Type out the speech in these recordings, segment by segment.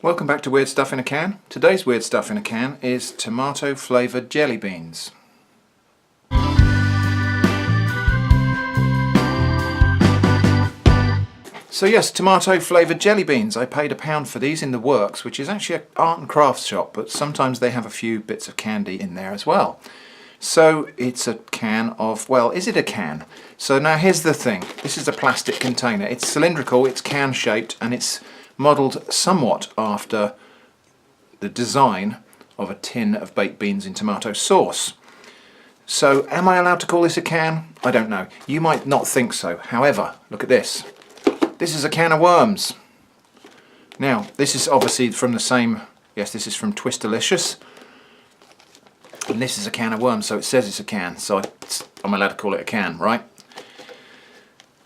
Welcome back to Weird Stuff in a Can. Today's Weird Stuff in a Can is tomato flavoured jelly beans. So yes, tomato flavoured jelly beans. I paid £1 for these in the Works, which is actually an art and crafts shop, but sometimes they have a few bits of candy in there as well. So it's a can of, well, is it a can? So now here's the thing. This is a plastic container. It's cylindrical, it's can shaped, and it's modelled somewhat after the design of a tin of baked beans in tomato sauce. So am I allowed to call this a can? I don't know. You might not think so. However, look at this. This is a can of worms. Now, this is obviously from the same, yes, this is from Twistalicious. And this is a can of worms, so it says it's a can, so I'm allowed to call it a can, right?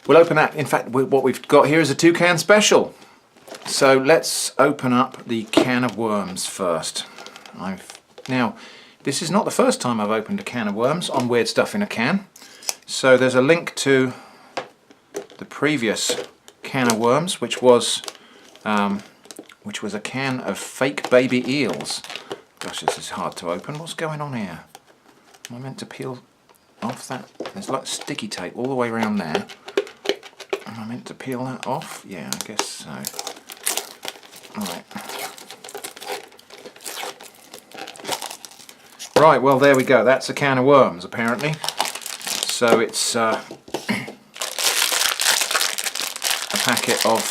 We'll open that. In fact, what we've got here is a 2-can special. So let's open up the can of worms first. Now, this is not the first time I've opened a can of worms on Weird Stuff in a Can. So there's a link to the previous can of worms, which was a can of fake baby eels. Gosh, this is hard to open. What's going on here? Am I meant to peel off that? There's like sticky tape all the way around there. Am I meant to peel that off? Yeah, I guess so. Alright. Right, well there we go. That's a can of worms apparently. So it's a packet of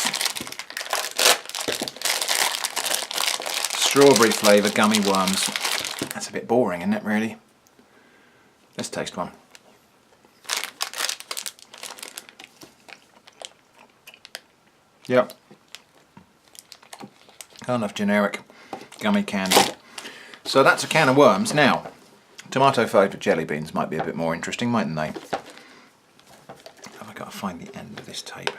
strawberry flavour gummy worms. That's a bit boring, isn't it, really? Let's taste one. Yep. Kind of generic gummy candy. So that's a can of worms. Now, tomato flavoured jelly beans might be a bit more interesting, mightn't they? Have I got to find the end of this tape?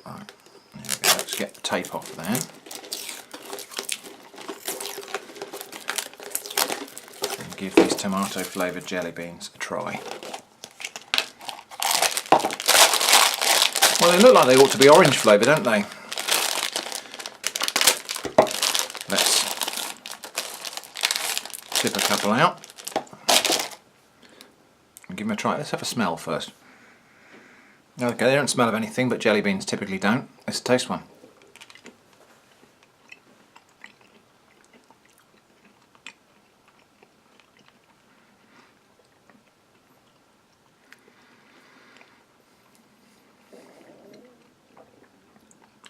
Right, there we go. Let's get the tape off there. And give these tomato flavoured jelly beans a try. Well, they look like they ought to be orange flavoured, don't they? Let's tip a couple out and give them a try. Let's have a smell first. Okay, they don't smell of anything, but jelly beans typically don't. Let's taste one.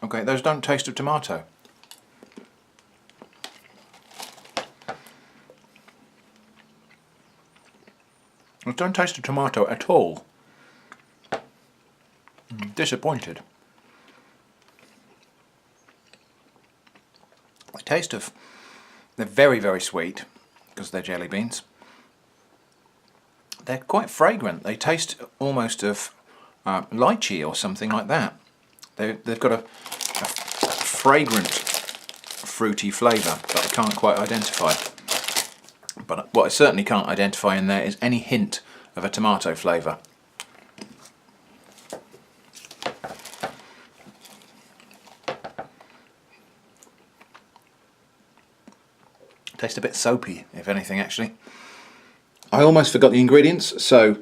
Okay, those don't taste of tomato. Those don't taste of tomato at all. I'm disappointed. The taste of, they're very, very sweet because they're jelly beans. They're quite fragrant. They taste almost of lychee or something like that. They've got a fragrant, fruity flavour that I can't quite identify. But what I certainly can't identify in there is any hint of a tomato flavour. Tastes a bit soapy, if anything, actually. I almost forgot the ingredients, so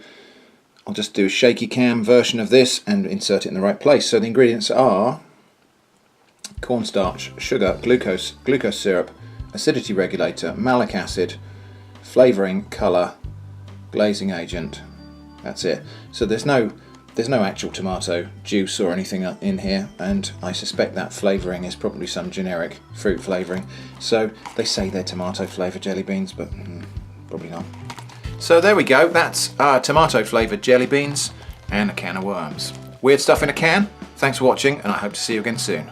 I'll just do a shaky cam version of this and insert it in the right place. So the ingredients are cornstarch, sugar, glucose syrup, acidity regulator, malic acid, flavouring, colour, glazing agent. That's it. So there's no actual tomato juice or anything in here, and I suspect that flavouring is probably some generic fruit flavouring. So they say they're tomato flavoured jelly beans, but probably not. So there we go. That's tomato flavoured jelly beans and a can of worms. Weird Stuff in a Can. Thanks for watching, and I hope to see you again soon.